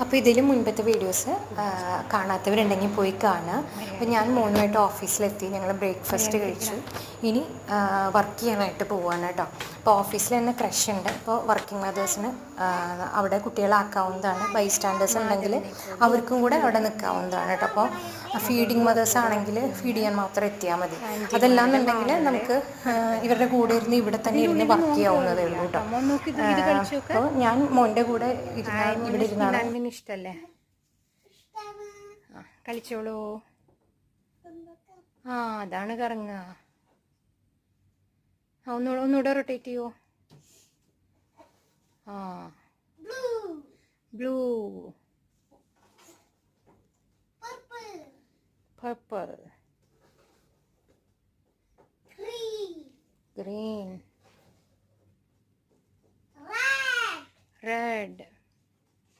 അപ്പോൾ ഇതിൽ മുൻപത്തെ വീഡിയോസ് കാണാത്തവരുണ്ടെങ്കിൽ പോയി കാണുക. അപ്പോൾ ഞാൻ മോനുമായിട്ട് ഓഫീസിലെത്തി, ഞങ്ങൾ ബ്രേക്ക്ഫാസ്റ്റ് കഴിച്ചു. ഇനി വർക്ക് ചെയ്യാനായിട്ട് പോവുകയാണ് കേട്ടോ. അപ്പോൾ ഓഫീസിൽ തന്നെ ക്രഷ് ഉണ്ട്. അപ്പോൾ വർക്കിംഗ് മദേഴ്സിന് അവിടെ കുട്ടികളാക്കാവുന്നതാണ്. ബൈസ്റ്റാൻഡേഴ്സ് ഉണ്ടെങ്കിൽ അവർക്കും കൂടെ അവിടെ നിൽക്കാവുന്നതാണ് കേട്ടോ. അപ്പോൾ ഫീഡിങ് മദേഴ്സ് ആണെങ്കിൽ ഫീഡ് ചെയ്യാൻ മാത്രം എത്തിയാൽ മതി. അതല്ലാന്നുണ്ടെങ്കിൽ നമുക്ക് ഇവരുടെ കൂടെ ഇരുന്ന് ഇവിടെ തന്നെ ഇരുന്ന് വർക്ക് ചെയ്യാവുന്നതേ ഉള്ളൂ കേട്ടോ. അപ്പോൾ ഞാൻ മോൻ്റെ കൂടെ ഇവിടെ ഇരുന്നാണ്. ഇഷ്ടല്ലേ? കളിച്ചോളൂ. അതാണ് കറങ്ങുക. ഒന്നുകൂടെ റൊട്ടേറ്റ് ചെയ്യോ? Blue, purple, green, red,